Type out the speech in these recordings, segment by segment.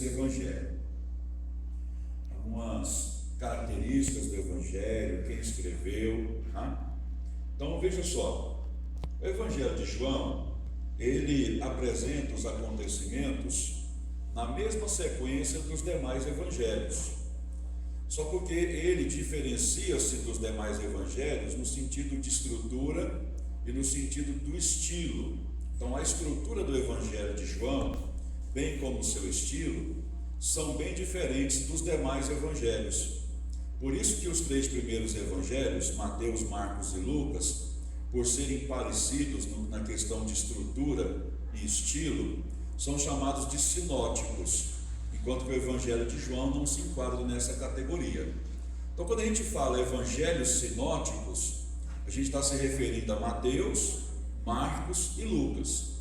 esse evangelho. Algumas características do evangelho, quem escreveu, tá? Então veja só, o evangelho de João, ele apresenta os acontecimentos na mesma sequência dos demais evangelhos, só porque ele diferencia-se dos demais evangelhos no sentido de estrutura e no sentido do estilo. Então a estrutura do evangelho de João, bem como o seu estilo, são bem diferentes dos demais evangelhos. Por isso que os três primeiros evangelhos, Mateus, Marcos e Lucas, por serem parecidos na questão de estrutura e estilo, são chamados de sinóticos, enquanto que o evangelho de João não se enquadra nessa categoria. Então, quando a gente fala evangelhos sinóticos, a gente está se referindo a Mateus, Marcos e Lucas.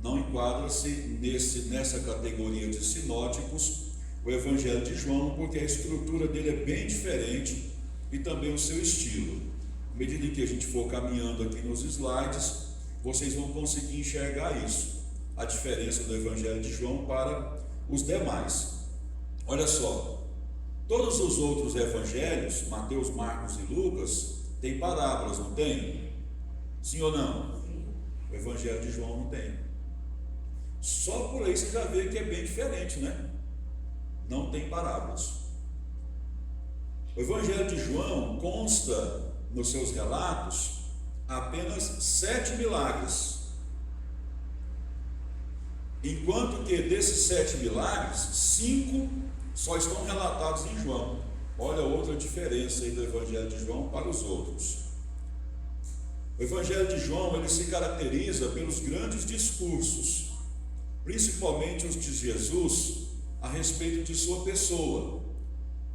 Não enquadra-se nessa categoria de sinóticos o evangelho de João, porque a estrutura dele é bem diferente e também o seu estilo. À medida que a gente for caminhando aqui nos slides, vocês vão conseguir enxergar isso, a diferença do evangelho de João para os demais. Olha só, todos os outros evangelhos, Mateus, Marcos e Lucas, têm parábolas, não tem? Sim ou não? O evangelho de João não tem. Só por aí você já vê que é bem diferente, né? Não tem parábolas. O evangelho de João consta nos seus relatos apenas 7 milagres, enquanto que desses 7 milagres, 5 só estão relatados em João. Olha outra diferença aí do evangelho de João para os outros. O evangelho de João, ele se caracteriza pelos grandes discursos, principalmente os de Jesus a respeito de sua pessoa.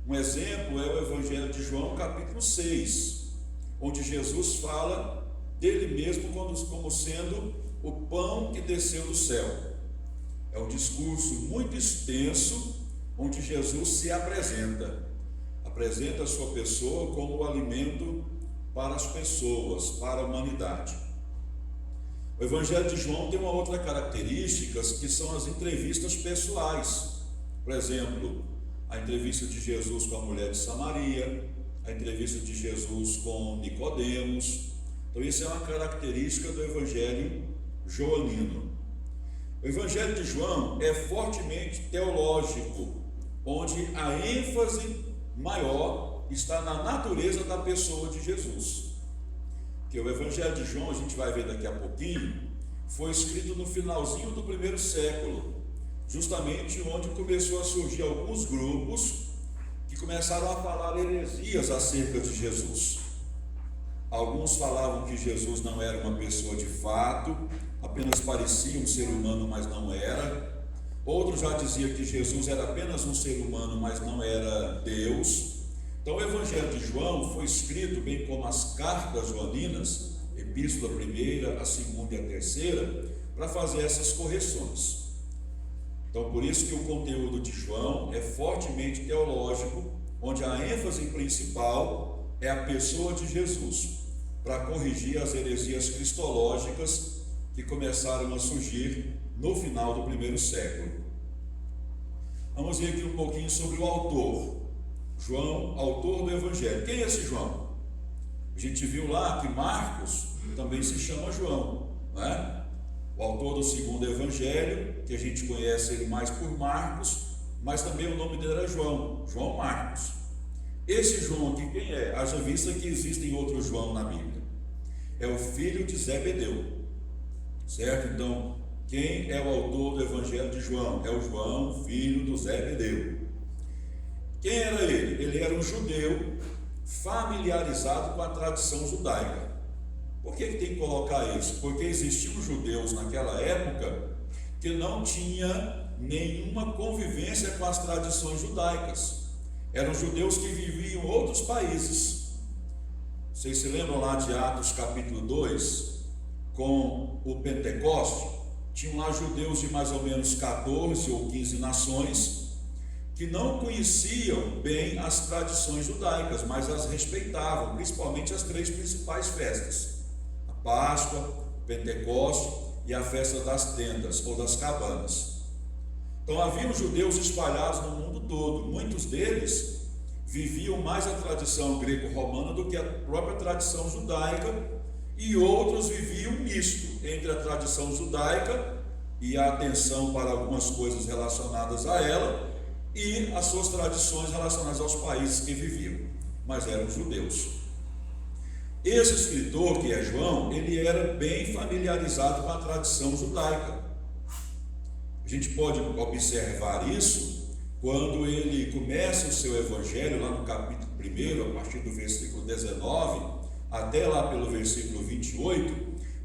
Um exemplo é o evangelho de João, capítulo 6, onde Jesus fala dele mesmo como sendo o pão que desceu do céu. É um discurso muito extenso, onde Jesus se apresenta a sua pessoa como o alimento para as pessoas, para a humanidade. O evangelho de João tem uma outra característica, que são as entrevistas pessoais. Por exemplo, a entrevista de Jesus com a mulher de Samaria, a entrevista de Jesus com Nicodemos. Então isso é uma característica do evangelho joanino. O evangelho de João é fortemente teológico, onde a ênfase maior está na natureza da pessoa de Jesus. Que o evangelho de João, a gente vai ver daqui a pouquinho, foi escrito no finalzinho do primeiro século, justamente onde começou a surgir alguns grupos que começaram a falar heresias acerca de Jesus. Alguns falavam que Jesus não era uma pessoa de fato, apenas parecia um ser humano, mas não era. Outros já diziam que Jesus era apenas um ser humano, mas não era Deus. Então o evangelho de João foi escrito, bem como as cartas joaninas, epístola primeira, a segunda e a terceira, para fazer essas correções. Então por isso que o conteúdo de João é fortemente teológico, onde a ênfase principal é a pessoa de Jesus, para corrigir as heresias cristológicas que começaram a surgir no final do primeiro século. Vamos ver aqui um pouquinho sobre o autor. João, autor do evangelho. Quem é esse João? A gente viu lá que Marcos também se chama João, não é? O autor do segundo evangelho, que a gente conhece ele mais por Marcos, mas também o nome dele era João, João Marcos. Esse João aqui quem é? Haja vista que existem outros João na Bíblia. É o filho de Zebedeu, certo? Então, quem é o autor do evangelho de João? É o João, filho do Zebedeu. Quem era ele? Ele era um judeu familiarizado com a tradição judaica. Por que tem que colocar isso? Porque existiam judeus naquela época que não tinha nenhuma convivência com as tradições judaicas. Eram judeus que viviam em outros países. Vocês se lembram lá de Atos capítulo 2, com o Pentecoste? Tinham lá judeus de mais ou menos 14 ou 15 nações, que não conheciam bem as tradições judaicas, mas as respeitavam, principalmente as 3 principais festas: a Páscoa, o Pentecoste e a festa das tendas ou das cabanas. Então haviam judeus espalhados no mundo todo. Muitos deles viviam mais a tradição greco-romana do que a própria tradição judaica, e outros viviam misto entre a tradição judaica e a atenção para algumas coisas relacionadas a ela e as suas tradições relacionadas aos países que viviam, mas eram judeus. Esse escritor, que é João, ele era bem familiarizado com a tradição judaica. A gente pode observar isso quando ele começa o seu evangelho, lá no capítulo 1, a partir do versículo 19, até lá pelo versículo 28,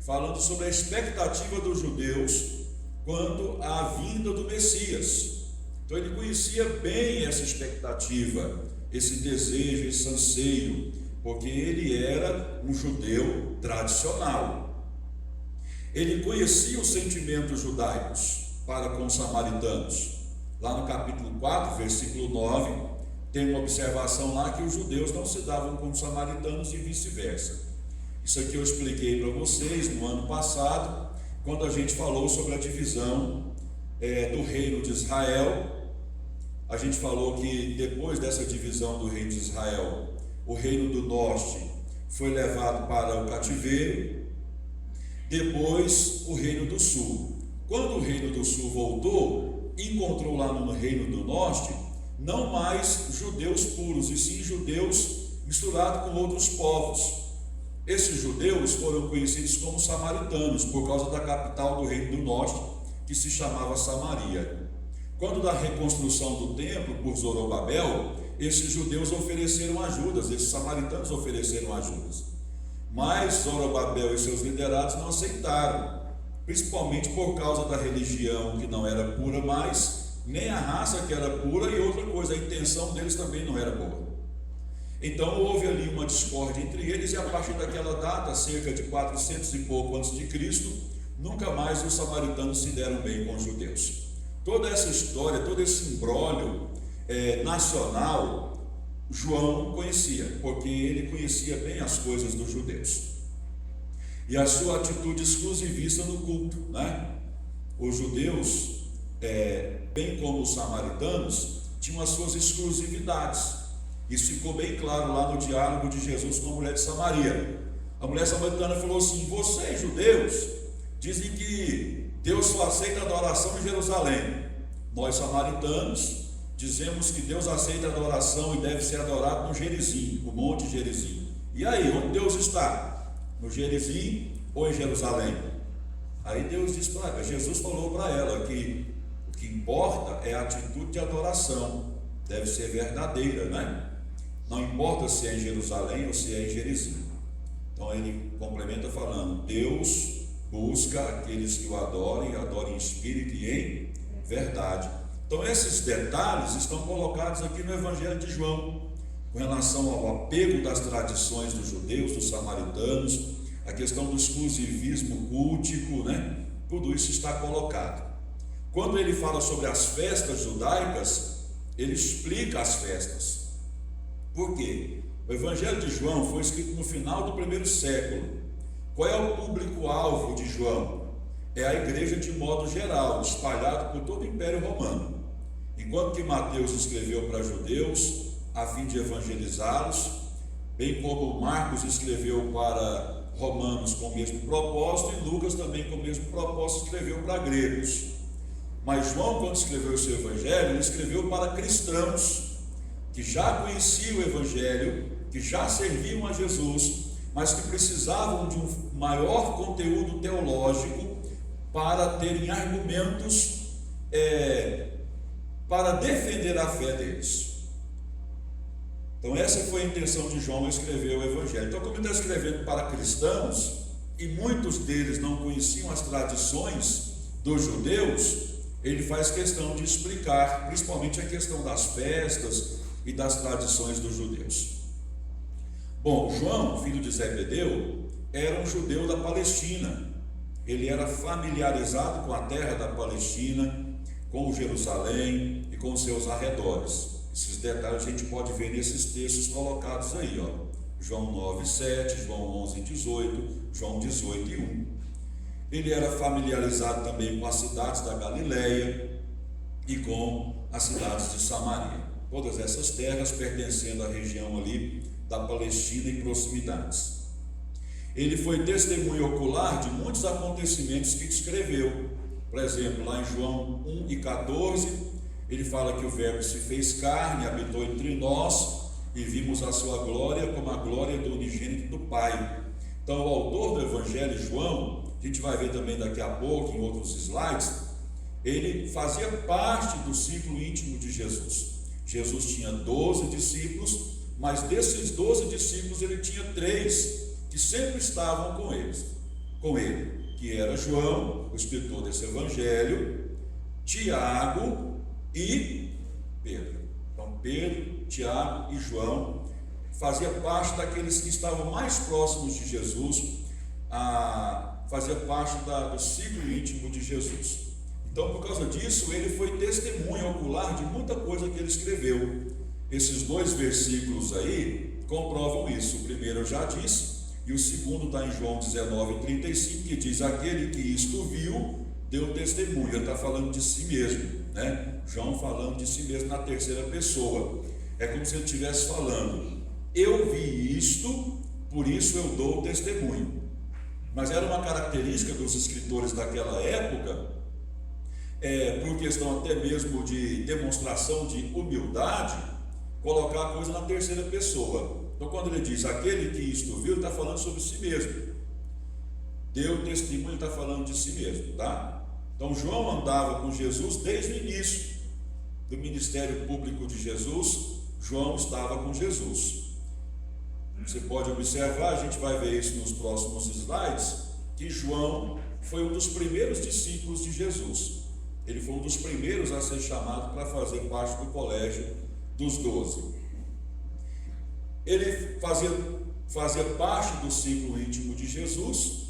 falando sobre a expectativa dos judeus quanto à vinda do Messias. Então ele conhecia bem essa expectativa, esse desejo, esse anseio, porque ele era um judeu tradicional. Ele conhecia os sentimentos judaicos para com os samaritanos. Lá no capítulo 4, versículo 9, tem uma observação lá que os judeus não se davam com os samaritanos e vice-versa. Isso aqui eu expliquei para vocês no ano passado, quando a gente falou sobre a divisão do reino de Israel. A gente falou que depois dessa divisão do reino de Israel, o reino do norte foi levado para o cativeiro, depois o reino do sul. Quando o reino do sul voltou, encontrou lá no reino do norte não mais judeus puros, e sim judeus misturados com outros povos. Esses judeus foram conhecidos como samaritanos, por causa da capital do reino do norte, que se chamava Samaria. Quando da reconstrução do templo por Zorobabel, esses judeus ofereceram ajudas, esses samaritanos ofereceram ajudas. Mas Zorobabel e seus liderados não aceitaram, principalmente por causa da religião que não era pura mais, nem a raça que era pura, e outra coisa, a intenção deles também não era boa. Então houve ali uma discórdia entre eles, e a partir daquela data, cerca de 400 e pouco antes de Cristo, nunca mais os samaritanos se deram bem com os judeus. Toda essa história, todo esse imbróglio nacional, João conhecia, porque ele conhecia bem as coisas dos judeus. E a sua atitude exclusivista no culto, né? Os judeus, bem como os samaritanos, tinham as suas exclusividades. Isso ficou bem claro lá no diálogo de Jesus com a mulher de Samaria. A mulher samaritana falou assim: vocês judeus dizem que Deus só aceita adoração em Jerusalém. Nós samaritanos dizemos que Deus aceita adoração e deve ser adorado no Gerizim, o Monte Gerizim. E aí, onde Deus está? No Gerizim ou em Jerusalém? Aí Jesus falou para ela que o que importa é a atitude de adoração, deve ser verdadeira, né? Não importa se é em Jerusalém ou se é em Gerizim. Então ele complementa falando: Deus busca aqueles que o adorem em espírito e em verdade. Então esses detalhes estão colocados aqui no Evangelho de João, com relação ao apego das tradições dos judeus, dos samaritanos, a questão do exclusivismo cultico, né? Tudo isso está colocado. Quando ele fala sobre as festas judaicas, ele explica as festas. Por quê? O Evangelho de João foi escrito no final do primeiro século. Qual é o público-alvo de João? É a igreja de modo geral, espalhado por todo o Império Romano. Enquanto que Mateus escreveu para judeus, a fim de evangelizá-los, bem como Marcos escreveu para romanos com o mesmo propósito, e Lucas também com o mesmo propósito escreveu para gregos. Mas João, quando escreveu o seu Evangelho, ele escreveu para cristãos, que já conheciam o Evangelho, que já serviam a Jesus, mas que precisavam de um maior conteúdo teológico para terem argumentos para defender a fé deles. Então essa foi a intenção de João ao escrever o Evangelho. Então, como ele está escrevendo para cristãos, e muitos deles não conheciam as tradições dos judeus, ele faz questão de explicar, principalmente a questão das festas e das tradições dos judeus. Bom, João, filho de Zebedeu, era um judeu da Palestina. Ele era familiarizado com a terra da Palestina, com Jerusalém e com seus arredores. Esses detalhes a gente pode ver nesses textos colocados aí, ó. João 9, 7, João 11, 18, João 18 e 1. Ele era familiarizado também com as cidades da Galileia. e com as cidades de Samaria. Todas essas terras pertencendo à região ali da Palestina e proximidades. Ele foi testemunho ocular de muitos acontecimentos que descreveu. Por exemplo, lá em João 1:14, ele fala que o Verbo se fez carne, habitou entre nós e vimos a sua glória como a glória do unigênito do Pai. Então, o autor do Evangelho, João, a gente vai ver também daqui a pouco em outros slides, ele fazia parte do círculo íntimo de Jesus. Jesus tinha 12 discípulos, mas desses 12 discípulos ele tinha 3 que sempre estavam com ele, que era João, o escritor desse evangelho, Tiago e Pedro. Então Pedro, Tiago e João fazia parte daqueles que estavam mais próximos de Jesus, fazia parte do ciclo íntimo de Jesus. Então, por causa disso, ele foi testemunha ocular de muita coisa que ele escreveu. Esses 2 versículos aí comprovam isso. O primeiro eu já disse, e o segundo está em João 19:35, que diz: aquele que isto viu, deu testemunho. Ele está falando de si mesmo, né? João falando de si mesmo na terceira pessoa. É como se ele estivesse falando: eu vi isto, por isso eu dou testemunho. Mas era uma característica dos escritores daquela época, por questão até mesmo de demonstração de humildade, colocar a coisa na terceira pessoa. Então, quando ele diz aquele que isto viu, ele está falando sobre si mesmo. Deu testemunho, ele está falando de si mesmo, tá? Então, João andava com Jesus desde o início do ministério público de Jesus. João estava com Jesus. Você pode observar, a gente vai ver isso nos próximos slides, que João foi um dos primeiros discípulos de Jesus. Ele foi um dos primeiros a ser chamado para fazer parte do colégio dos 12. Ele fazia parte do ciclo íntimo de Jesus,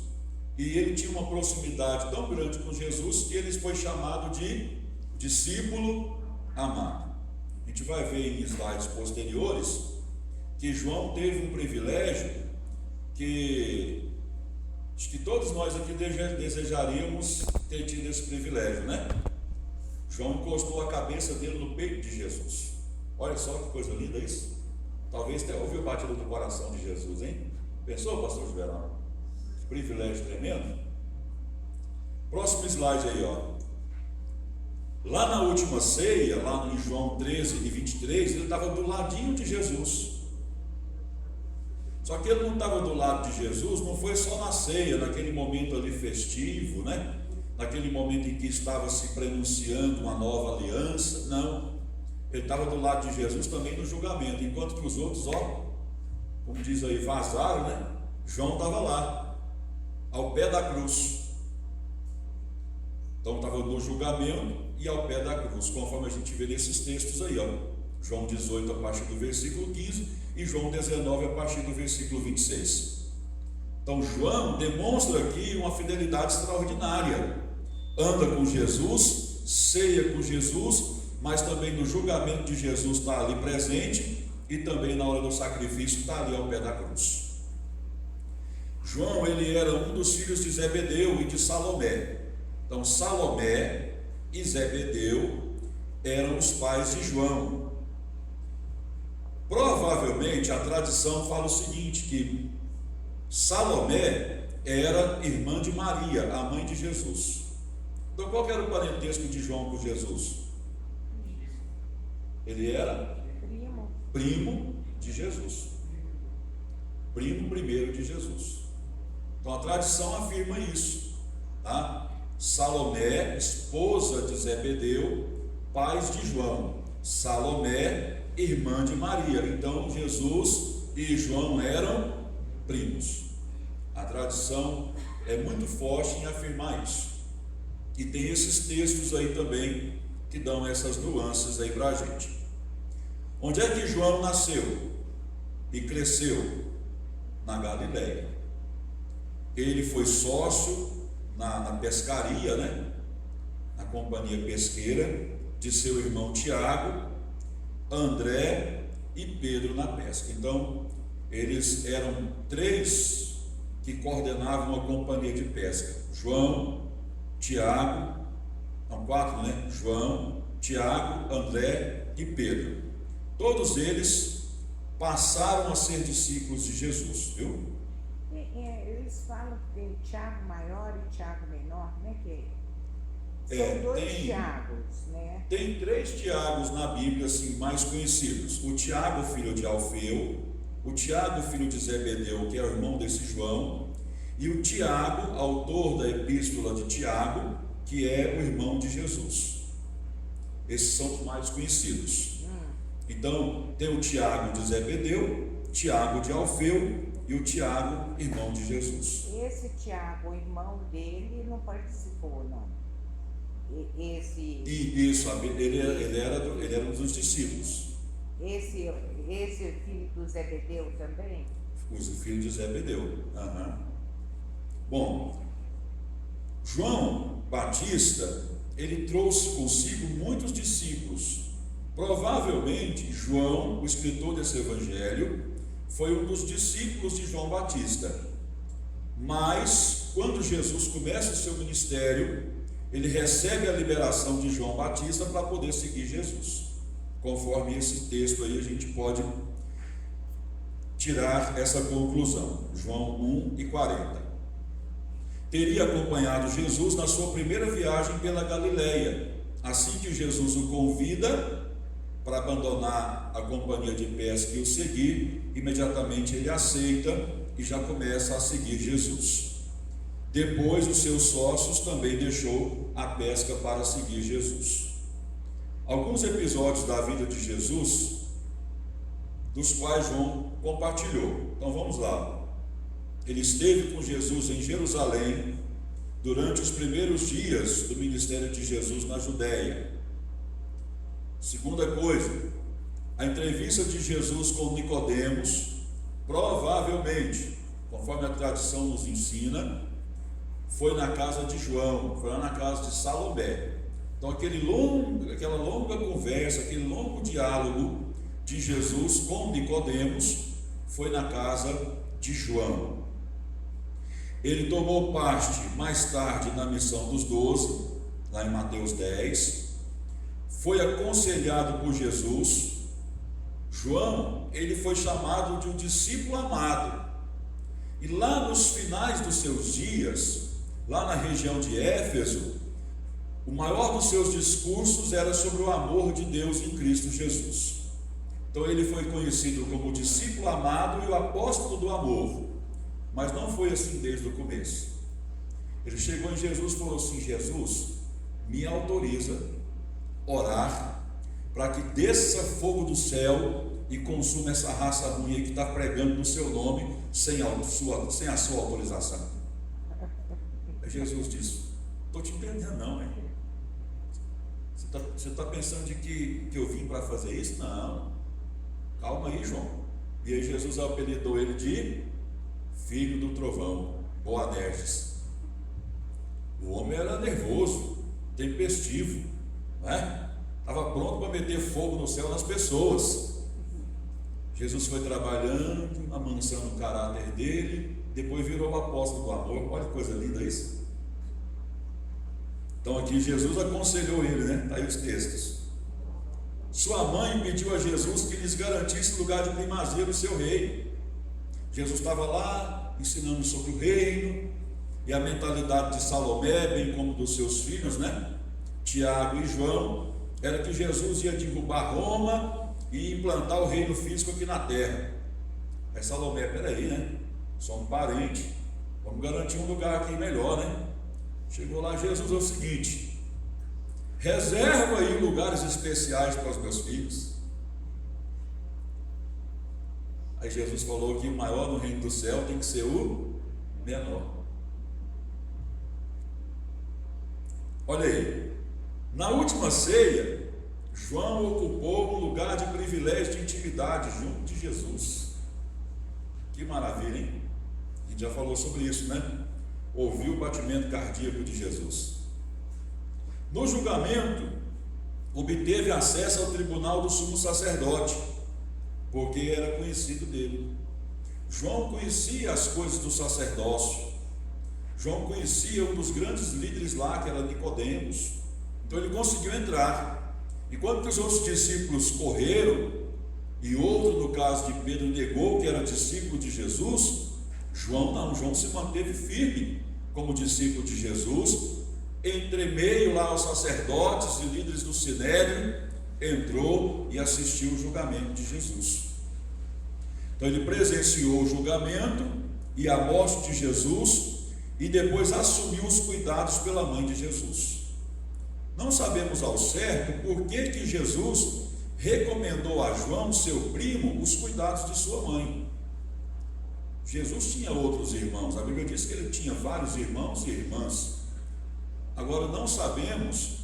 e ele tinha uma proximidade tão grande com Jesus que ele foi chamado de discípulo amado. A gente vai ver em slides posteriores que João teve um privilégio que acho que todos nós aqui desejaríamos ter tido esse privilégio, né? João encostou a cabeça dele no peito de Jesus. Olha só que coisa linda isso. Talvez até ouviu o batido do coração de Jesus, hein? Pensou, pastor Juverão? Que privilégio tremendo. Próximo slide aí, ó. Lá na última ceia, lá em João 13:23, ele estava do ladinho de Jesus. Só que ele não estava do lado de Jesus, não foi só na ceia, naquele momento ali festivo, né? Naquele momento em que estava se pronunciando uma nova aliança, não. Ele estava do lado de Jesus também no julgamento, enquanto que os outros, ó, como diz aí, vazaram, né? João estava lá, ao pé da cruz. Então estava no julgamento e ao pé da cruz, conforme a gente vê nesses textos aí, ó. João 18 a partir do versículo 15 e João 19 a partir do versículo 26. Então João demonstra aqui uma fidelidade extraordinária. Anda com Jesus, ceia com Jesus, mas também no julgamento de Jesus está ali presente, e também na hora do sacrifício está ali ao pé da cruz. João, ele era um dos filhos de Zebedeu e de Salomé. Então Salomé e Zebedeu eram os pais de João. Provavelmente a tradição fala o seguinte, que Salomé era irmã de Maria, a mãe de Jesus. Então qual que era o parentesco de João com Jesus? Ele era primo de Jesus. Primo primeiro de Jesus. Então a tradição afirma isso, tá? Salomé, esposa de Zebedeu, pais de João. Salomé, irmã de Maria. Então Jesus e João eram primos. A tradição é muito forte em afirmar isso. E tem esses textos aí também que dão essas nuances aí para a gente. Onde é que João nasceu e cresceu? Na Galileia. Ele foi sócio na pescaria, né? Na companhia pesqueira de seu irmão Tiago, André e Pedro na pesca. Então, eles eram 3 que coordenavam a companhia de pesca: João, Tiago, não, 4, né? João, Tiago, André e Pedro. Todos eles passaram a ser discípulos de Jesus, viu? Eles falam que tem Tiago maior e Tiago menor, né? São dois Tiagos, né? Tem 3 Tiagos na Bíblia assim, mais conhecidos. O Tiago, filho de Alfeu, o Tiago, filho de Zebedeu, que é o irmão desse João, e o Tiago, autor da epístola de Tiago, que é o irmão de Jesus. Esses são os mais conhecidos. Então, tem o Tiago de Zebedeu, Tiago de Alfeu e o Tiago, irmão de Jesus. Esse Tiago, o irmão dele, não participou, não? Isso, ele era um dos discípulos. Esse filho do Zebedeu também? O filho de Zebedeu. Bom, João Batista, ele trouxe consigo muitos discípulos. Provavelmente, João, o escritor desse evangelho, foi um dos discípulos de João Batista. Mas, quando Jesus começa o seu ministério, ele recebe a liberação de João Batista para poder seguir Jesus. Conforme esse texto aí, a gente pode tirar essa conclusão. João 1:40. Teria acompanhado Jesus na sua primeira viagem pela Galileia. Assim que Jesus o convida para abandonar a companhia de pesca e o seguir, imediatamente ele aceita e já começa a seguir Jesus. Depois, os seus sócios também deixou a pesca para seguir Jesus. Alguns episódios da vida de Jesus, dos quais João compartilhou. Então vamos lá. Ele esteve com Jesus em Jerusalém durante os primeiros dias do ministério de Jesus na Judéia. Segunda coisa, a entrevista de Jesus com Nicodemos, provavelmente, conforme a tradição nos ensina, foi na casa de João, foi lá na casa de Salomé. Então aquela longa conversa, aquele longo diálogo de Jesus com Nicodemos foi na casa de João. Ele tomou parte mais tarde na missão dos 12, lá em Mateus 10, foi aconselhado por Jesus. João, ele foi chamado de um discípulo amado, e lá nos finais dos seus dias, lá na região de Éfeso, o maior dos seus discursos era sobre o amor de Deus em Cristo Jesus. Então ele foi conhecido como o discípulo amado e o apóstolo do amor, mas não foi assim desde o começo. Ele chegou em Jesus e falou assim: Jesus, me autoriza a orar para que desça fogo do céu e consuma essa raça ruim que está pregando no seu nome sem a sua autorização. Aí Jesus disse: estou te entendendo não, hein? Você está pensando de que eu vim para fazer isso? Não, calma aí, João. E aí Jesus apelidou ele de filho do trovão, Boanerges. O homem era nervoso, tempestivo, né? Estava pronto para meter fogo no céu nas pessoas. Jesus foi trabalhando, amansando o caráter dele, depois virou o apóstolo do amor. Olha que coisa linda isso. Então aqui Jesus aconselhou ele, né? Está aí os textos. Sua mãe pediu a Jesus que lhes garantisse lugar de primazia no seu reino. Jesus estava lá ensinando sobre o reino e a mentalidade de Salomé, bem como dos seus filhos, né? Tiago e João, era que Jesus ia derrubar Roma e implantar o reino físico aqui na terra. Aí Salomé, peraí, né? Somos parentes, vamos garantir um lugar aqui melhor, né? Chegou lá, Jesus, é o seguinte: reserva aí lugares especiais para os meus filhos. Aí Jesus falou que o maior no reino do céu tem que ser o menor. Olha aí, na última ceia, João ocupou um lugar de privilégio de intimidade junto de Jesus. Que maravilha, hein? A gente já falou sobre isso, né? Ouviu o batimento cardíaco de Jesus. No julgamento, obteve acesso ao tribunal do sumo sacerdote, porque era conhecido dele. João conhecia as coisas do sacerdócio. João conhecia um dos grandes líderes lá, que era Nicodemos. Então ele conseguiu entrar. Enquanto que os outros discípulos correram, e outro, no caso de Pedro, negou que era discípulo de Jesus, João não, João se manteve firme como discípulo de Jesus, entre meio lá aos sacerdotes e líderes do Sinédrio, entrou e assistiu o julgamento de Jesus. Então ele presenciou o julgamento e a morte de Jesus, e depois assumiu os cuidados pela mãe de Jesus. Não sabemos ao certo por que Jesus recomendou a João, seu primo, os cuidados de sua mãe. Jesus tinha outros irmãos, a Bíblia diz que ele tinha vários irmãos e irmãs. Agora não sabemos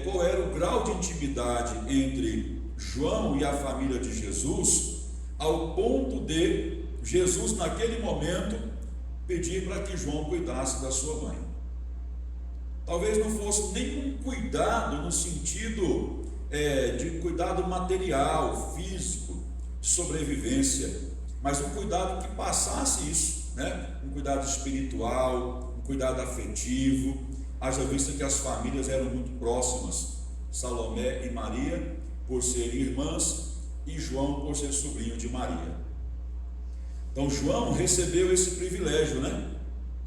qual era o grau de intimidade entre João e a família de Jesus, ao ponto de Jesus naquele momento pedir para que João cuidasse da sua mãe. Talvez não fosse nenhum cuidado no sentido de cuidado material, físico, de sobrevivência, mas um cuidado que passasse isso, né? Um cuidado espiritual, um cuidado afetivo. Haja vista que as famílias eram muito próximas, Salomé e Maria, por serem irmãs, e João, por ser sobrinho de Maria. Então João recebeu esse privilégio, né?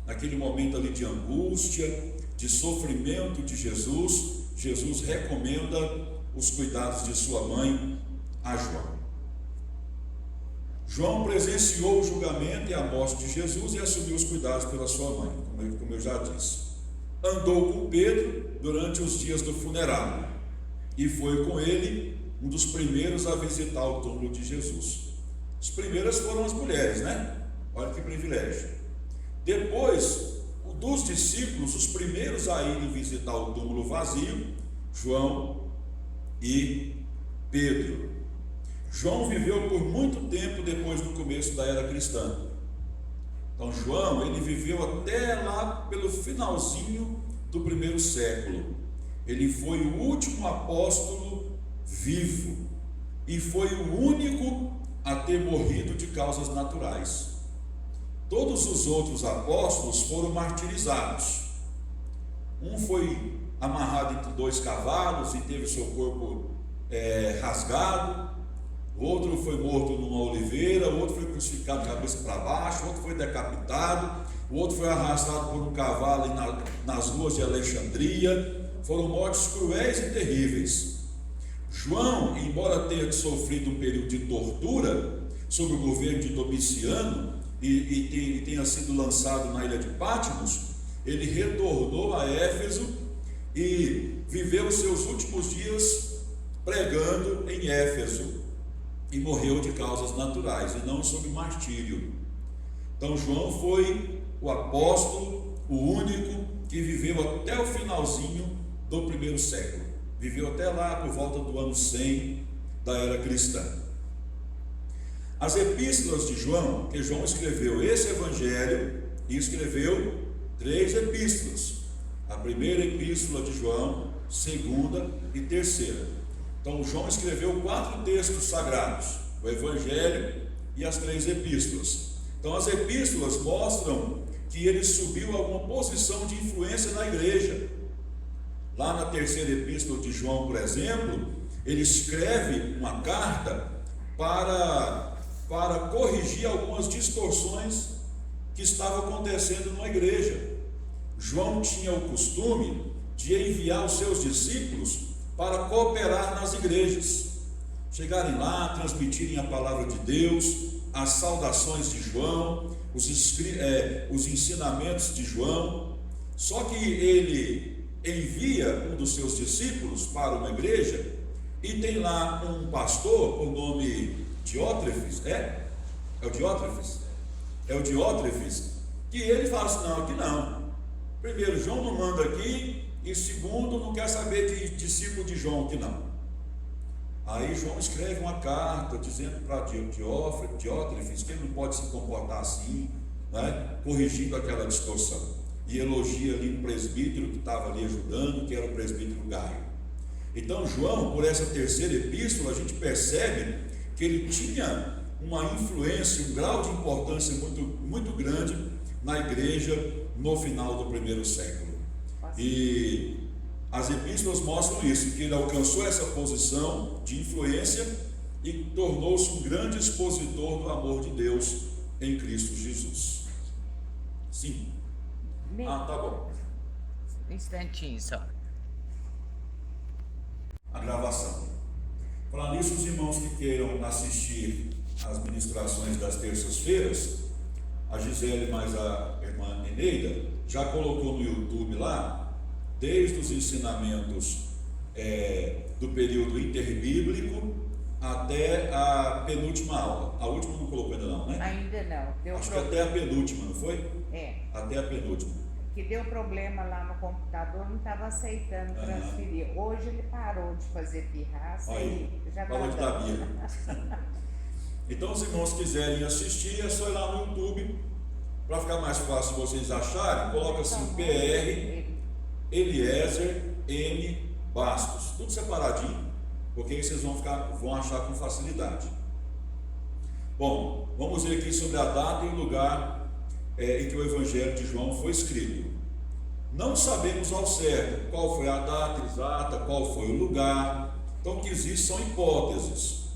Naquele momento ali de angústia, de sofrimento de Jesus, Jesus recomenda os cuidados de sua mãe a João. João presenciou o julgamento e a morte de Jesus e assumiu os cuidados pela sua mãe, como eu já disse. Andou com Pedro durante os dias do funeral e foi com ele um dos primeiros a visitar o túmulo de Jesus. As primeiras foram as mulheres, né? Olha que privilégio. Depois, dos discípulos, os primeiros a irem visitar o túmulo vazio, João e Pedro. João viveu por muito tempo depois do começo da era cristã. Então João, ele viveu até lá pelo finalzinho do primeiro século. Ele foi o último apóstolo vivo e foi o único a ter morrido de causas naturais. Todos os outros apóstolos foram martirizados. Um foi amarrado entre 2 cavalos e teve seu corpo rasgado. O outro foi morto numa oliveira. O outro foi crucificado de cabeça para baixo. O outro foi decapitado. O outro foi arrastado por um cavalo nas ruas de Alexandria. Foram mortes cruéis e terríveis. João, embora tenha sofrido um período de tortura sob o governo de Domiciano e tenha sido lançado na ilha de Patmos, ele retornou a Éfeso e viveu os seus últimos dias pregando em Éfeso e morreu de causas naturais e não sob martírio. Então João foi o apóstolo, o único que viveu até o finalzinho do primeiro século, viveu até lá por volta do ano 100 da era cristã. As epístolas de João, que João escreveu esse evangelho e escreveu 3 epístolas, a primeira epístola de João, segunda e terceira. Então João escreveu 4 textos sagrados, o evangelho e as 3 epístolas. Então as epístolas mostram que ele subiu a uma posição de influência na igreja. Lá na terceira epístola de João, por exemplo, ele escreve uma carta para corrigir algumas distorções que estavam acontecendo na igreja. João tinha o costume de enviar os seus discípulos para cooperar nas igrejas, chegarem lá, transmitirem a palavra de Deus, as saudações de João, os ensinamentos de João. Só que ele envia um dos seus discípulos para uma igreja e tem lá um pastor, por nome Diótrefes, o Diótrefes, que ele fala assim: não, aqui não. Primeiro, João não manda aqui, e segundo, não quer saber de discípulo de João aqui não. Aí João escreve uma carta dizendo para Diótrefes que ele não pode se comportar assim, né? Corrigindo aquela distorção, e elogia ali um presbítero que estava ali ajudando, que era o presbítero Gaio. Então João, por essa terceira epístola, a gente percebe que ele tinha uma influência, um grau de importância muito, muito grande na igreja no final do primeiro século. E As epístolas mostram isso, que ele alcançou essa posição de influência e tornou-se um grande expositor do amor de Deus em Cristo Jesus. Sim. Tá bom. Um instantinho só. A gravação. Falar nisso, os irmãos que queiram assistir às ministrações das terças-feiras, a Gisele mais a irmã Eneida já colocou no YouTube lá, desde os ensinamentos do período interbíblico até a penúltima aula. A última não colocou ainda não, né? Ainda não. Acho que até a penúltima, não foi? Até a penúltima. Que deu problema lá no computador, não estava aceitando transferir. Hoje ele parou de fazer pirraça e já parou de dar birra. Então, os irmãos quiserem assistir, é só ir lá no YouTube, para ficar mais fácil vocês acharem, coloca assim, PR Eliezer M. Bastos, tudo separadinho, porque aí vocês vão achar com facilidade. Bom, vamos ver aqui sobre a data e o lugar em que o Evangelho de João foi escrito. Não sabemos ao certo qual foi a data exata, qual foi o lugar. Então, o que existe são hipóteses.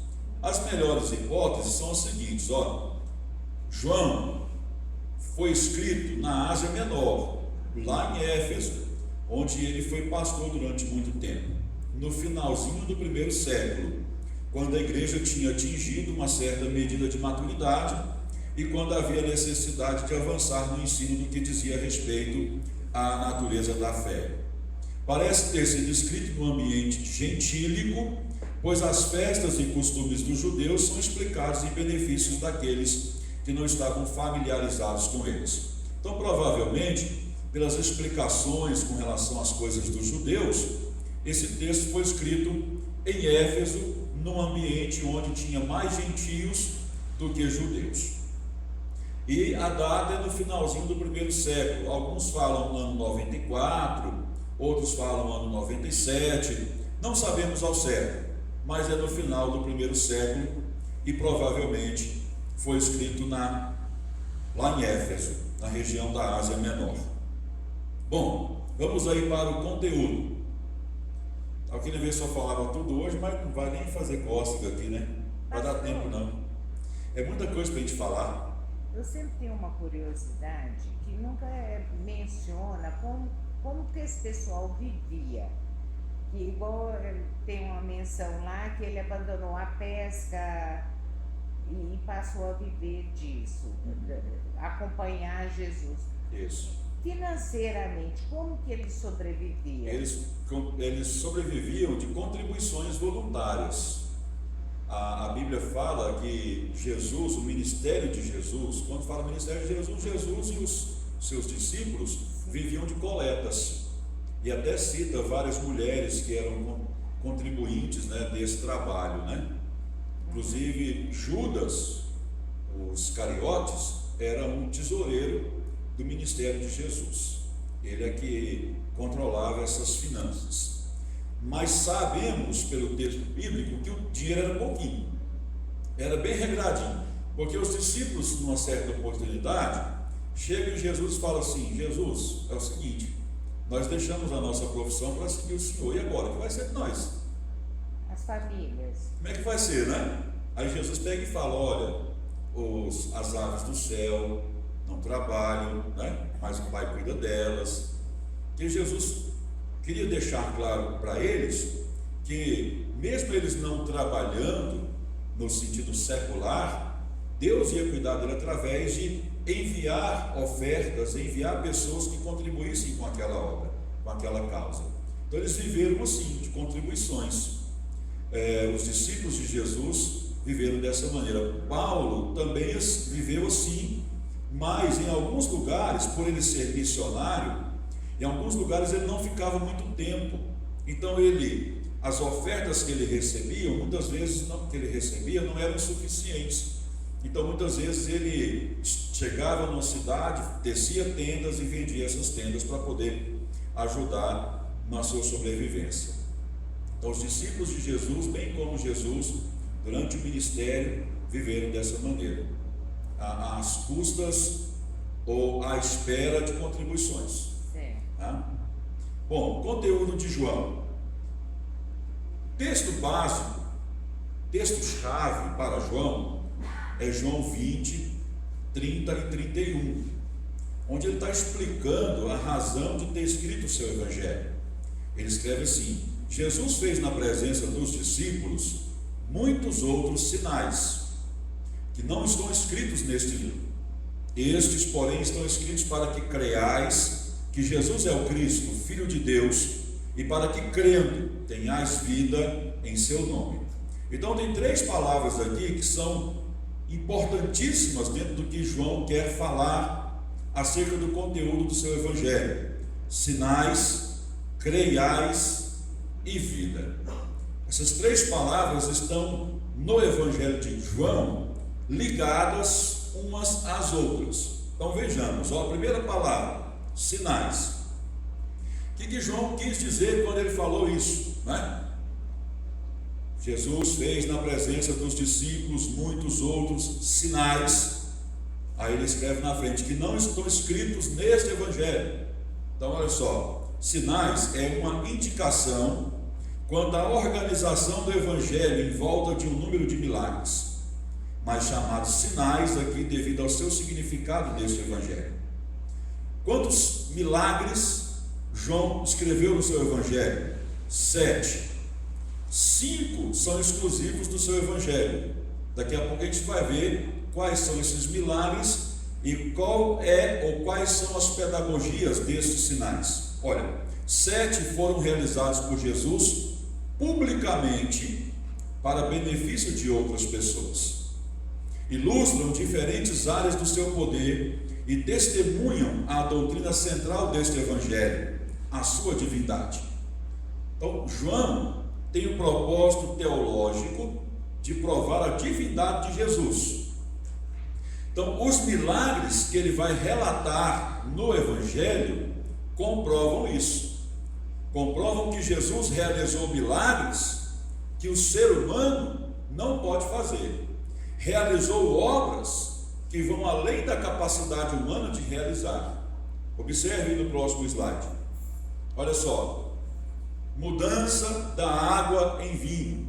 As melhores hipóteses são as seguintes: João foi escrito na Ásia Menor, lá em Éfeso, onde ele foi pastor durante muito tempo, no finalzinho do primeiro século, quando a igreja tinha atingido uma certa medida de maturidade e quando havia necessidade de avançar no ensino do que dizia respeito à natureza da fé. Parece ter sido escrito no ambiente gentílico, pois as festas e costumes dos judeus são explicados em benefícios daqueles que não estavam familiarizados com eles. Então, provavelmente, pelas explicações com relação às coisas dos judeus, esse texto foi escrito em Éfeso, num ambiente onde tinha mais gentios do que judeus. E a data é no finalzinho do primeiro século. Alguns falam no ano 94, outros falam ano 97, não sabemos ao certo, mas é no final do primeiro século e provavelmente foi escrito lá em Éfeso, na região da Ásia Menor. Bom, vamos aí para o conteúdo. Eu queria ver se eu falava tudo hoje, mas não vai nem fazer cócega aqui, né? Não vai dar tempo não. É muita coisa para a gente falar. Eu sempre tenho uma curiosidade que nunca menciona como que esse pessoal vivia. Que igual tem uma menção lá que ele abandonou a pesca e passou a viver disso, acompanhar Jesus. Isso. Financeiramente, como que eles sobreviviam? Eles sobreviviam de contribuições voluntárias. A Bíblia fala que Jesus, o ministério de Jesus, quando fala ministério de Jesus, Jesus e os seus discípulos viviam de coletas. E até cita várias mulheres que eram contribuintes, né, desse trabalho, né? Inclusive Judas, os Iscariotes, era um tesoureiro do ministério de Jesus. Ele é que controlava essas finanças. Mas sabemos pelo texto bíblico que o dinheiro era pouquinho, era bem regradinho, porque os discípulos, numa certa oportunidade, chegam e Jesus fala assim: Jesus, é o seguinte, nós deixamos a nossa profissão para seguir o Senhor, e agora? O que vai ser de nós? As famílias. Como é que vai ser, né? Aí Jesus pega e fala: olha, as aves do céu não trabalham, né? Mas o Pai cuida delas. Que Jesus queria deixar claro para eles que, mesmo eles não trabalhando no sentido secular, Deus ia cuidar dele através de enviar ofertas, enviar pessoas que contribuíssem com aquela obra, com aquela causa. Então eles viveram assim, de contribuições. Os discípulos de Jesus viveram dessa maneira. Paulo também viveu assim, mas em alguns lugares, por ele ser missionário, em alguns lugares ele não ficava muito tempo. Então as ofertas que ele recebia, muitas vezes não eram suficientes. Então muitas vezes ele chegava numa cidade, tecia tendas e vendia essas tendas para poder ajudar na sua sobrevivência. Então os discípulos de Jesus, bem como Jesus, durante o ministério, viveram dessa maneira, às custas ou à espera de contribuições. Tá? Bom, conteúdo de João. Texto básico, texto-chave para João, é João 20, 30 e 31, onde ele está explicando a razão de ter escrito o seu evangelho. Ele escreve assim: Jesus fez na presença dos discípulos muitos outros sinais, que não estão escritos neste livro. Estes, porém, estão escritos para que creiais que Jesus é o Cristo, Filho de Deus, e para que, crendo, tenhais vida em seu nome. Então tem três palavras aqui que são importantíssimas dentro do que João quer falar acerca do conteúdo do seu evangelho: sinais, creiais e vida. Essas três palavras estão no evangelho de João ligadas umas às outras. Então vejamos, a primeira palavra, sinais. O que João quis dizer quando ele falou isso, né? Jesus fez na presença dos discípulos muitos outros sinais. Aí ele escreve na frente que não estão escritos neste evangelho. Então olha só, sinais é uma indicação quanto à organização do evangelho em volta de um número de milagres, mas chamados sinais aqui devido ao seu significado neste evangelho. Quantos milagres João escreveu no seu evangelho? 7. 5 são exclusivos do seu evangelho. Daqui a pouco a gente vai ver quais são esses milagres e quais são as pedagogias destes sinais. Olha, 7 foram realizados por Jesus publicamente para benefício de outras pessoas. Ilustram diferentes áreas do seu poder e testemunham a doutrina central deste evangelho, a sua divindade. Então, João tem o propósito teológico de provar a divindade de Jesus. Então, os milagres que ele vai relatar no evangelho comprovam isso. Comprovam que Jesus realizou milagres que o ser humano não pode fazer. Realizou obras que vão além da capacidade humana de realizar. Observe no próximo slide. Olha só, mudança da água em vinho.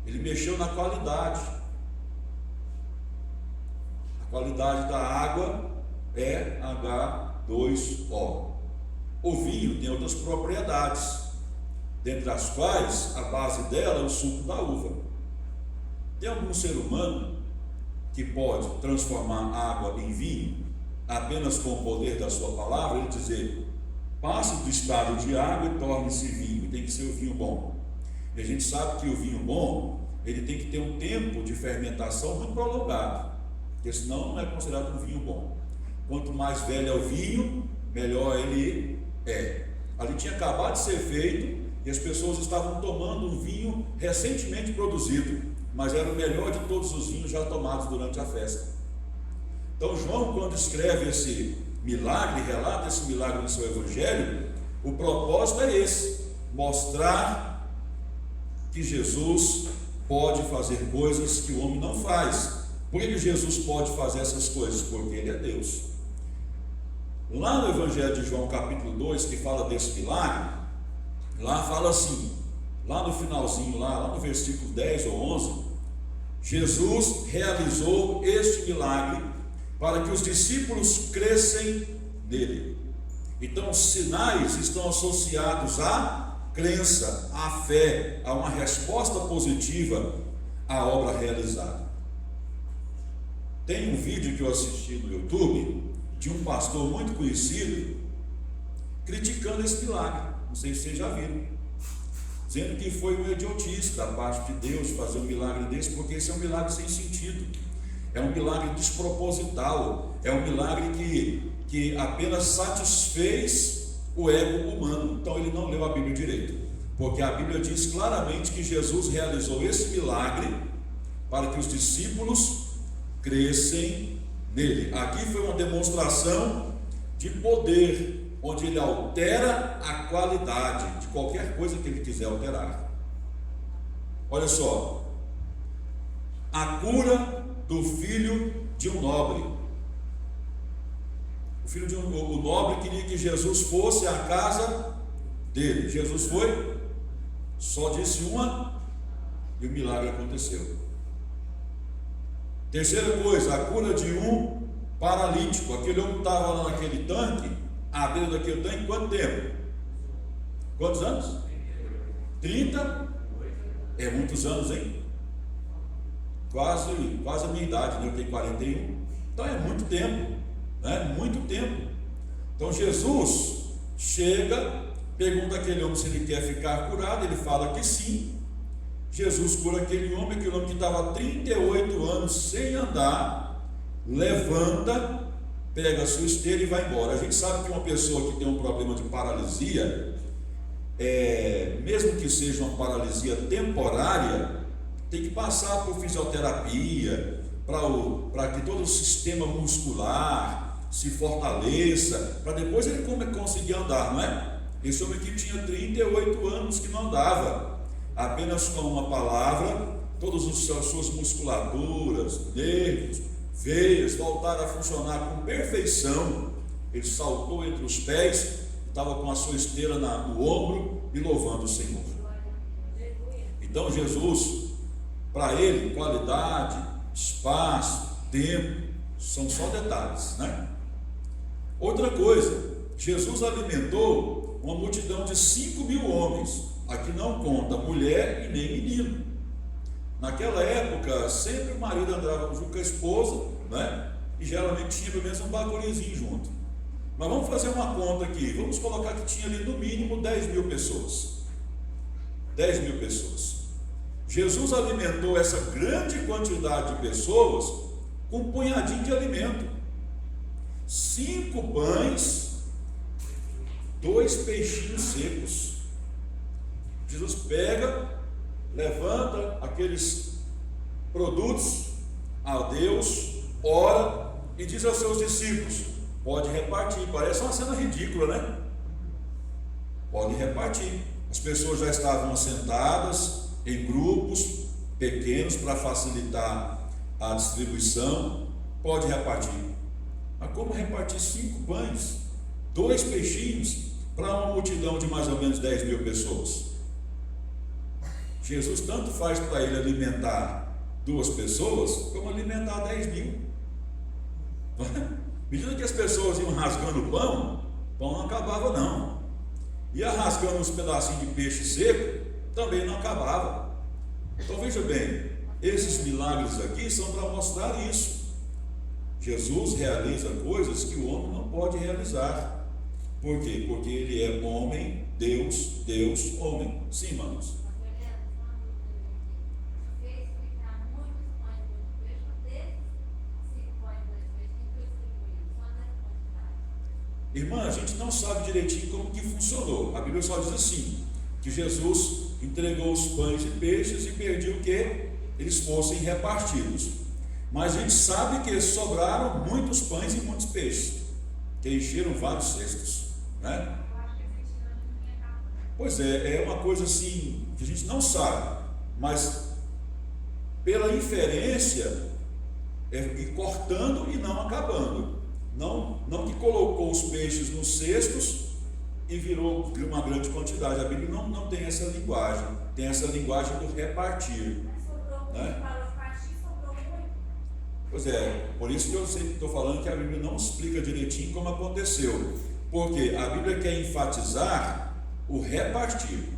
Ele mexeu na qualidade. A qualidade da água é H2O. O vinho tem outras propriedades, dentre as quais a base dela é o suco da uva. Tem algum ser humano que pode transformar água em vinho apenas com o poder da sua palavra? Ele dizer: passe do estado de água e torne-se vinho. Tem que ser o vinho bom. E a gente sabe que o vinho bom, ele tem que ter um tempo de fermentação muito prolongado, porque senão não é considerado um vinho bom. Quanto mais velho é o vinho, melhor ele é. Ali tinha acabado de ser feito e as pessoas estavam tomando um vinho recentemente produzido, mas era o melhor de todos os vinhos já tomados durante a festa. Então João, quando escreve esse milagre, relata esse milagre no seu evangelho, o propósito é esse: mostrar que Jesus pode fazer coisas que o homem não faz. Por que Jesus pode fazer essas coisas? Porque ele é Deus. Lá no evangelho de João capítulo 2, que fala desse milagre, lá fala assim, lá no finalzinho, lá no versículo 10 ou 11, Jesus realizou este milagre para que os discípulos crescem nele. Então os sinais estão associados à crença, à fé, a uma resposta positiva à obra realizada. Tem um vídeo que eu assisti no YouTube de um pastor muito conhecido criticando esse milagre, não sei se vocês já viram, dizendo que foi uma idiotice da parte de Deus fazer um milagre desse, porque esse é um milagre sem sentido, é um milagre desproposital, é um milagre que apenas satisfez o ego humano. Então ele não leu a Bíblia direito, porque a Bíblia diz claramente que Jesus realizou esse milagre para que os discípulos crescem nele. Aqui foi uma demonstração de poder, onde ele altera a qualidade de qualquer coisa que ele quiser alterar. Olha só, a cura do filho de um nobre. O nobre queria que Jesus fosse à casa dele. Jesus foi, só disse uma e o milagre aconteceu. Terceira coisa, a cura de um paralítico. Aquele homem estava lá naquele tanque, à beira daquele tanque, quanto tempo? Quantos anos? 30? É muitos anos, hein? Quase a minha idade, né? Eu tenho 41. Então é muito tempo, né? Muito tempo. Então Jesus chega, pergunta aquele homem se ele quer ficar curado, ele fala que sim. Jesus cura aquele homem que estava há 38 anos sem andar, levanta, pega a sua esteira e vai embora. A gente sabe que uma pessoa que tem um problema de paralisia, mesmo que seja uma paralisia temporária, tem que passar por fisioterapia, para que todo o sistema muscular se fortaleça, para depois ele conseguir andar, não é? Esse homem aqui tinha 38 anos que não andava, apenas com uma palavra, todas as suas musculaturas, nervos, veias voltaram a funcionar com perfeição. Ele saltou entre os pés, estava com a sua esteira no ombro e louvando o Senhor. Então Jesus, para ele, qualidade, espaço, tempo, são só detalhes, né? Outra coisa, Jesus alimentou uma multidão de 5.000 homens. Aqui não conta mulher e nem menino. Naquela época, sempre o marido andava junto com a esposa, né? E geralmente tinha pelo menos um bagulhozinho junto. Mas vamos fazer uma conta aqui. Vamos colocar que tinha ali no mínimo 10.000 pessoas. 10.000 pessoas. Jesus alimentou essa grande quantidade de pessoas com um punhadinho de alimento. 5 pães, 2 peixinhos secos. Jesus pega, levanta aqueles produtos a Deus, ora e diz aos seus discípulos: pode repartir. Parece uma cena ridícula, né? Pode repartir. As pessoas já estavam assentadas em grupos pequenos para facilitar a distribuição. Pode repartir. Mas como repartir 5 pães, 2 peixinhos para uma multidão de mais ou menos 10.000 pessoas? Jesus tanto faz para ele alimentar 2 pessoas, como alimentar 10.000. À medida que as pessoas iam rasgando o pão não acabava não. Ia rasgando uns pedacinhos de peixe seco, também não acabava. Então veja bem, esses milagres aqui são para mostrar isso. Jesus realiza coisas que o homem não pode realizar. Por quê? Porque ele é homem, Deus, homem. Sim, irmãos. Irmã, a gente não sabe direitinho como que funcionou. A Bíblia só diz assim, que Jesus entregou os pães e peixes e pediu que eles fossem repartidos. Mas a gente sabe que sobraram muitos pães e muitos peixes, que encheram vários cestos, né? Pois é uma coisa assim que a gente não sabe, mas pela inferência ir cortando e não acabando. Não que colocou os peixes nos cestos e virou uma grande quantidade. A Bíblia não tem essa linguagem, tem essa linguagem do repartir, né? Pois é, por isso que eu sempre estou falando que a Bíblia não explica direitinho como aconteceu, porque a Bíblia quer enfatizar o repartir.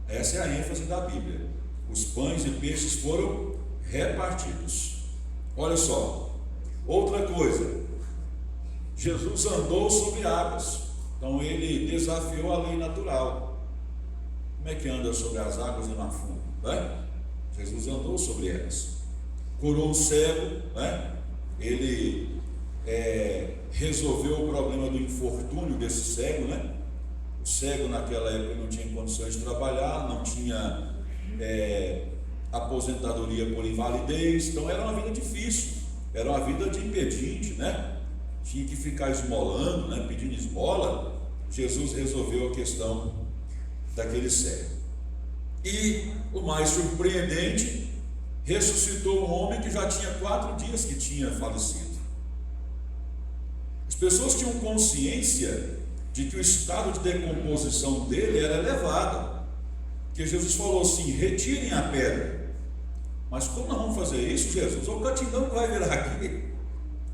Essa é a ênfase da Bíblia. Os pães e peixes foram repartidos. Olha só, outra coisa, Jesus andou sobre águas, então ele desafiou a lei natural. Como é que anda sobre as águas e não afunda, né? Jesus andou sobre elas. Curou um cego, né? Ele resolveu o problema do infortúnio desse cego, né? O cego naquela época não tinha condições de trabalhar, não tinha aposentadoria por invalidez, então era uma vida difícil, era uma vida de impedinte, né? Tinha que ficar esmolando, né? Pedindo esmola. Jesus resolveu a questão daquele cego. E o mais surpreendente, ressuscitou um homem que já tinha 4 dias que tinha falecido. As pessoas tinham consciência de que o estado de decomposição dele era elevado, que Jesus falou assim: retirem a pedra. Mas como nós vamos fazer isso, Jesus? O catindão que vai virar aqui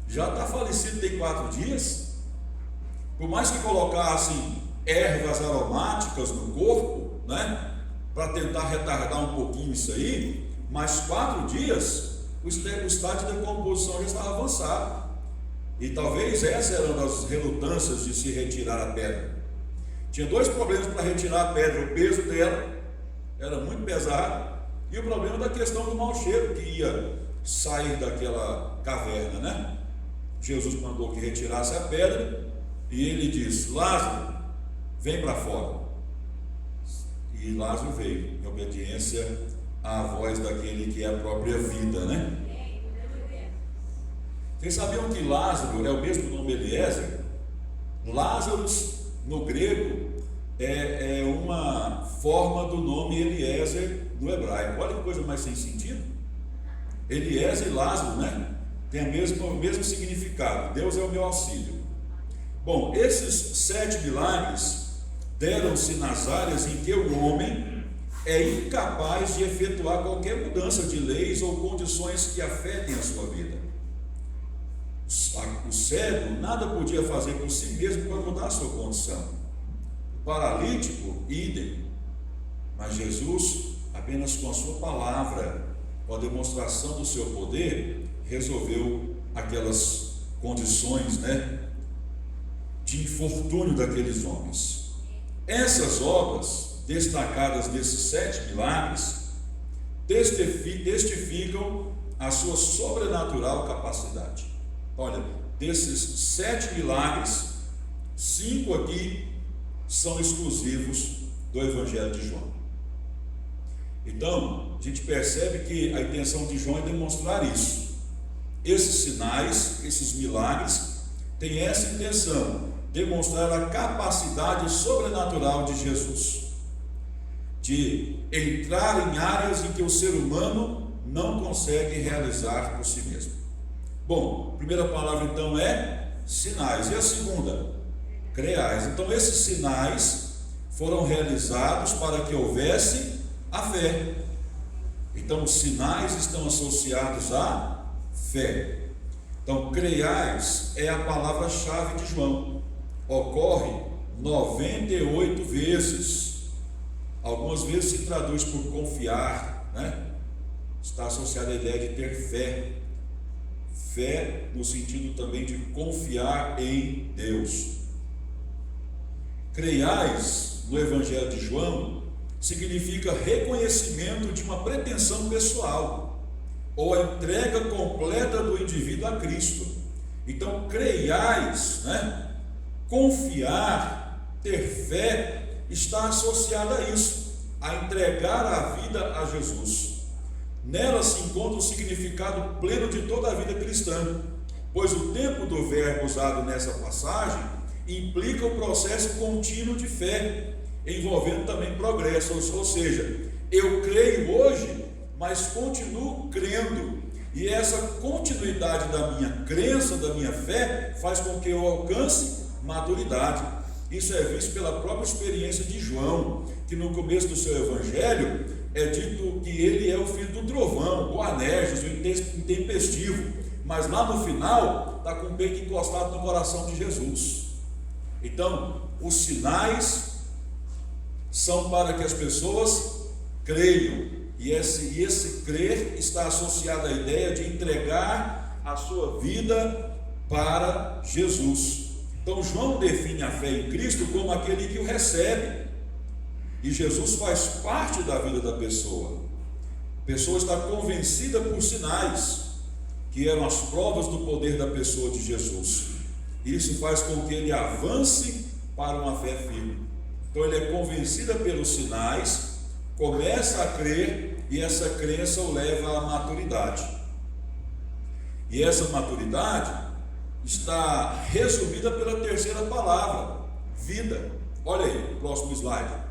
já está falecido, tem 4 dias. Por mais que colocassem ervas aromáticas no corpo, né, para tentar retardar um pouquinho isso aí, mas 4 dias o estado de decomposição já estava avançado. E talvez essa era uma das relutâncias de se retirar a pedra. Tinha 2 problemas para retirar a pedra: o peso dela era muito pesado, e o problema da questão do mau cheiro que ia sair daquela caverna, né? Jesus mandou que retirasse a pedra, e ele disse: Lázaro, vem para fora. E Lázaro veio, em obediência à voz daquele que é a própria vida, né? Vocês sabiam que Lázaro é o mesmo nome Eliezer? Lázaro, no grego, é uma forma do nome Eliezer no hebraico. Olha que coisa mais sem sentido. Eliezer e Lázaro, né? Tem o mesmo significado: Deus é o meu auxílio. Bom, esses 7 milagres deram-se nas áreas em que o homem é incapaz de efetuar qualquer mudança de leis ou condições que afetem a sua vida. O cego nada podia fazer por si mesmo para mudar a sua condição. O paralítico, idem. Mas Jesus, apenas com a sua palavra, com a demonstração do seu poder, resolveu aquelas condições, né, de infortúnio daqueles homens. Essas obras destacadas desses 7 milagres testificam a sua sobrenatural capacidade. Olha, desses 7 milagres, 5 aqui são exclusivos do Evangelho de João. Então, a gente percebe que a intenção de João é demonstrar isso. Esses sinais, esses milagres, têm essa intenção: demonstrar a capacidade sobrenatural de Jesus, de entrar em áreas em que o ser humano não consegue realizar por si mesmo. Bom, a primeira palavra então é sinais, e a segunda? Creais. Então esses sinais foram realizados para que houvesse a fé. Então os sinais estão associados à fé. Então creiais é a palavra-chave de João. Ocorre 98 vezes. Algumas vezes se traduz por confiar, né? Está associada à ideia de ter fé. Fé no sentido também de confiar em Deus. Creiais, no Evangelho de João, significa reconhecimento de uma pretensão pessoal, ou a entrega completa do indivíduo a Cristo. Então, creiais, né? Confiar, ter fé, está associado a isso, a entregar a vida a Jesus. Nela se encontra o significado pleno de toda a vida cristã, pois o tempo do verbo usado nessa passagem implica o processo contínuo de fé, envolvendo também progresso, ou seja, eu creio hoje, mas continuo crendo, e essa continuidade da minha crença, da minha fé, faz com que eu alcance maturidade. Isso é visto pela própria experiência de João, que no começo do seu evangelho é dito que ele é o filho do trovão, o Boanerges, o intempestivo, mas lá no final está com o peito encostado no coração de Jesus. Então, os sinais são para que as pessoas creiam, e esse crer está associado à ideia de entregar a sua vida para Jesus. Então João define a fé em Cristo como aquele que o recebe, e Jesus faz parte da vida da pessoa. A pessoa está convencida por sinais, que eram as provas do poder da pessoa de Jesus. Isso faz com que ele avance para uma fé firme. Então ele é convencida pelos sinais, começa a crer, e essa crença o leva à maturidade. E essa maturidade está resumida pela terceira palavra, vida. Olha aí, próximo slide.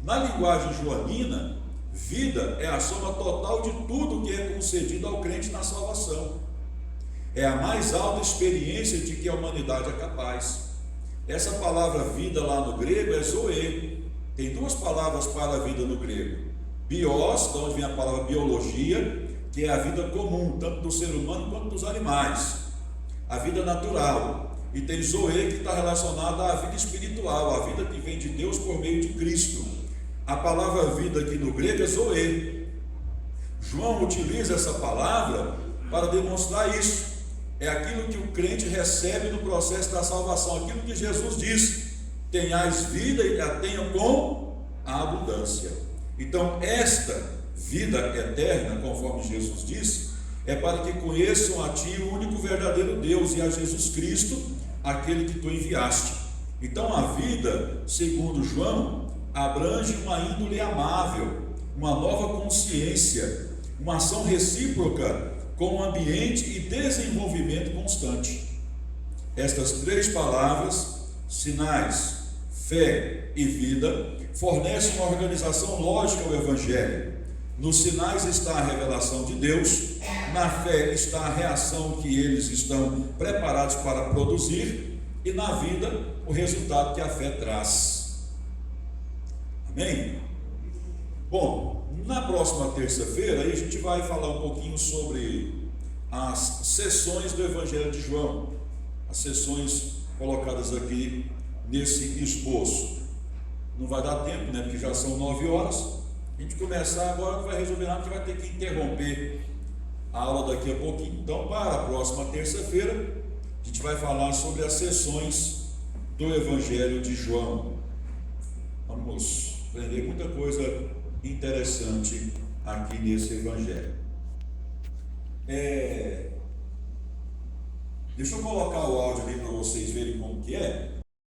Na linguagem joanina, vida é a soma total de tudo que é concedido ao crente na salvação. É a mais alta experiência de que a humanidade é capaz. Essa palavra vida lá no grego é zoe. Tem duas palavras para a vida no grego: bios, de onde vem a palavra biologia, que é a vida comum, tanto do ser humano quanto dos animais, a vida natural. E tem zoe, que está relacionada à vida espiritual, a vida que vem de Deus por meio de Cristo. A palavra vida aqui no grego é zoe. João utiliza essa palavra para demonstrar isso. É aquilo que o crente recebe no processo da salvação, aquilo que Jesus disse: tenhais vida e a tenham com abundância. Então, esta vida eterna, conforme Jesus disse, é para que conheçam a Ti, o único verdadeiro Deus, e a Jesus Cristo, aquele que Tu enviaste. Então, a vida, segundo João, abrange uma índole amável, uma nova consciência, uma ação recíproca com ambiente e desenvolvimento constante. Estas três palavras, sinais, fé e vida, fornecem uma organização lógica ao Evangelho. Nos sinais está a revelação de Deus, na fé está a reação que eles estão preparados para produzir, e na vida o resultado que a fé traz. Amém? Bom, na próxima terça-feira aí a gente vai falar um pouquinho sobre as sessões do Evangelho de João, as sessões colocadas aqui nesse esboço. Não vai dar tempo, né? Porque já são 9 horas. A gente começar agora não vai resolver nada, porque vai ter que interromper a aula daqui a pouquinho. Então, para a próxima terça-feira, a gente vai falar sobre as sessões do Evangelho de João. Vamos aprender muita coisa interessante aqui nesse Evangelho. Deixa eu colocar o áudio ali para vocês verem como que é.